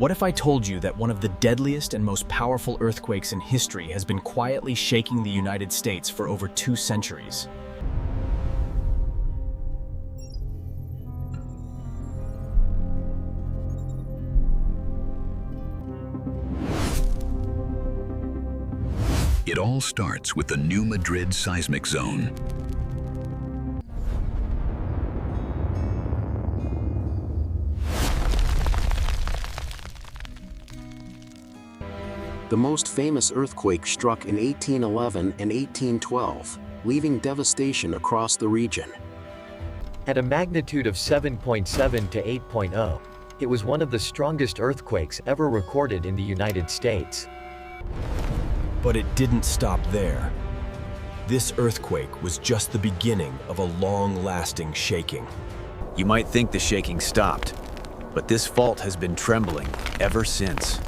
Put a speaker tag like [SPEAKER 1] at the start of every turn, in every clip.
[SPEAKER 1] What if I told you that one of the deadliest and most powerful earthquakes in history has been quietly shaking the United States for over 2 centuries?
[SPEAKER 2] It all starts with the new Madrid Seismic Zone.
[SPEAKER 3] The most famous earthquake struck in 1811 and 1812, leaving devastation across the region.
[SPEAKER 4] At a magnitude of 7.7 to 8.0, it was one of the strongest earthquakes ever recorded in the United States.
[SPEAKER 1] But it didn't stop there. This earthquake was just the beginning of a long-lasting shaking.
[SPEAKER 5] You might think the shaking stopped, but this fault has been trembling ever since.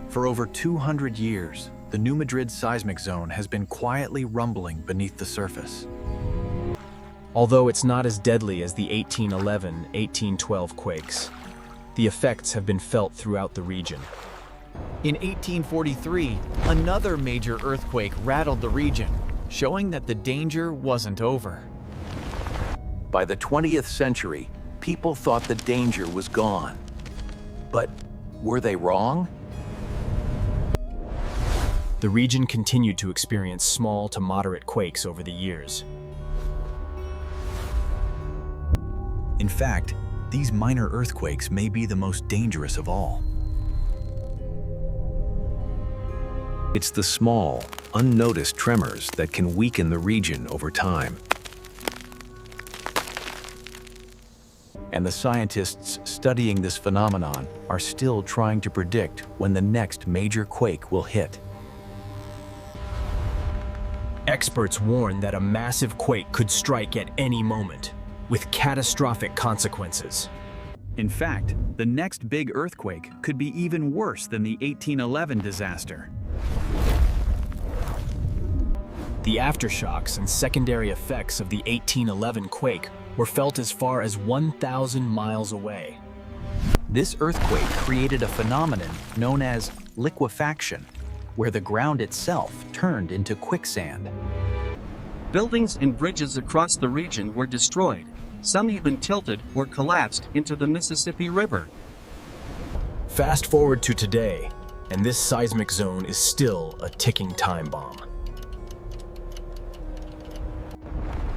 [SPEAKER 5] For over 200 years, the new Madrid Seismic Zone has been quietly rumbling beneath the surface.
[SPEAKER 1] Although it's not as deadly as the 1811-1812 quakes, the effects have been felt throughout the region.
[SPEAKER 5] In 1843, another major earthquake rattled the region, showing that the danger wasn't over.
[SPEAKER 6] By the 20th century, people thought the danger was gone. But were they wrong?
[SPEAKER 1] The region continued to experience small to moderate quakes over the years.
[SPEAKER 5] In fact, these minor earthquakes may be the most dangerous of all. It's the small, unnoticed tremors that can weaken the region over time. And the scientists studying this phenomenon are still trying to predict when the next major quake will hit.
[SPEAKER 1] Experts warn that a massive quake could strike at any moment, with catastrophic consequences.
[SPEAKER 5] In fact, the next big earthquake could be even worse than the 1811 disaster.
[SPEAKER 1] The aftershocks and secondary effects of the 1811 quake were felt as far as 1,000 miles away.
[SPEAKER 5] This earthquake created a phenomenon known as liquefaction, where the ground itself turned into quicksand.
[SPEAKER 7] Buildings and bridges across the region were destroyed. Some even tilted or collapsed into the Mississippi River.
[SPEAKER 1] Fast forward to today, and this seismic zone is still a ticking time bomb.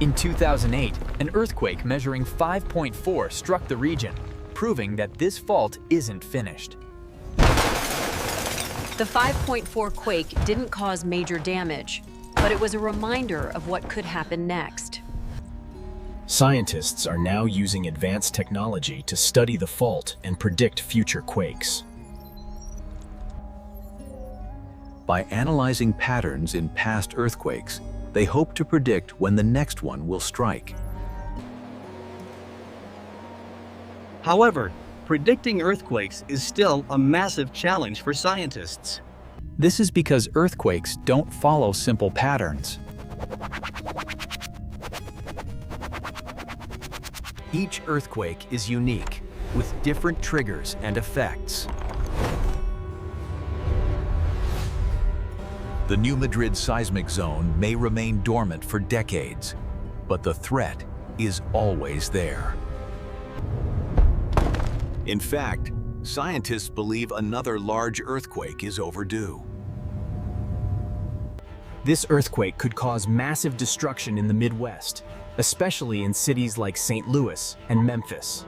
[SPEAKER 5] In 2008, an earthquake measuring 5.4 struck the region, proving that this fault isn't finished.
[SPEAKER 8] The 5.4 quake didn't cause major damage, but it was a reminder of what could happen next.
[SPEAKER 1] Scientists are now using advanced technology to study the fault and predict future quakes.
[SPEAKER 5] By analyzing patterns in past earthquakes, they hope to predict when the next one will strike.
[SPEAKER 7] However, predicting earthquakes is still a massive challenge for scientists.
[SPEAKER 5] This is because earthquakes don't follow simple patterns. Each earthquake is unique, with different triggers and effects. The new Madrid Seismic Zone may remain dormant for decades, but the threat is always there. In fact, scientists believe another large earthquake is overdue.
[SPEAKER 1] This earthquake could cause massive destruction in the Midwest, especially in cities like St. Louis and Memphis.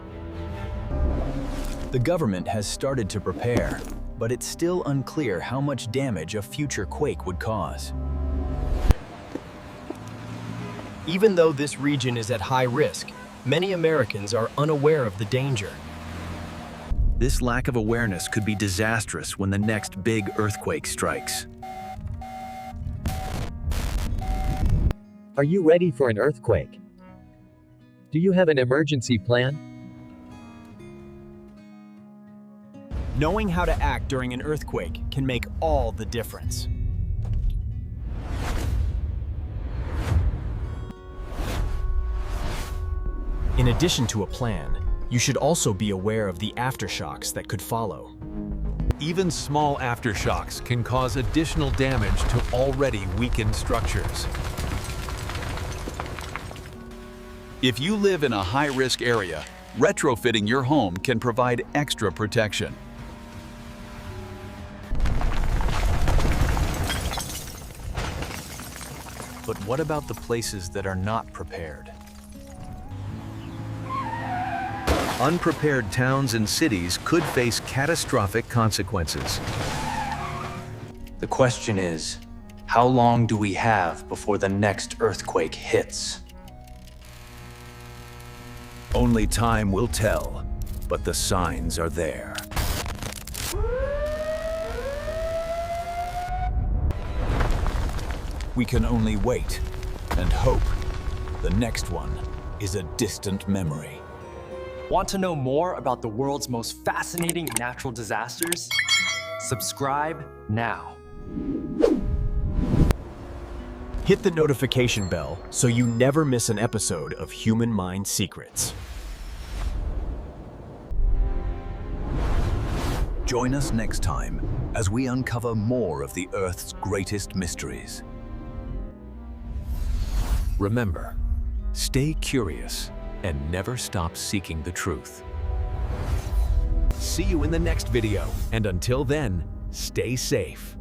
[SPEAKER 5] The government has started to prepare, but it's still unclear how much damage a future quake would cause.
[SPEAKER 9] Even though this region is at high risk, many Americans are unaware of the danger.
[SPEAKER 5] This lack of awareness could be disastrous when the next big earthquake strikes.
[SPEAKER 4] Are you ready for an earthquake? Do you have an emergency plan?
[SPEAKER 1] Knowing how to act during an earthquake can make all the difference. In addition to a plan, You should also be aware of the aftershocks that could follow.
[SPEAKER 5] Even small aftershocks can cause additional damage to already weakened structures.
[SPEAKER 2] If you live in a high-risk area, retrofitting your home can provide extra protection.
[SPEAKER 5] But what about the places that are not prepared?
[SPEAKER 6] Unprepared towns and cities could face catastrophic consequences.
[SPEAKER 10] The question is, how long do we have before the next earthquake hits?
[SPEAKER 2] Only time will tell, but the signs are there.
[SPEAKER 5] We can only wait and hope. The next one is a distant memory.
[SPEAKER 11] Want to know more about the world's most fascinating natural disasters? Subscribe now.
[SPEAKER 1] Hit the notification bell so you never miss an episode of Human Mind Secrets.
[SPEAKER 2] Join us next time as we uncover more of the Earth's greatest mysteries.
[SPEAKER 5] Remember, stay curious and never stop seeking the truth. See you in the next video, and until then, stay safe.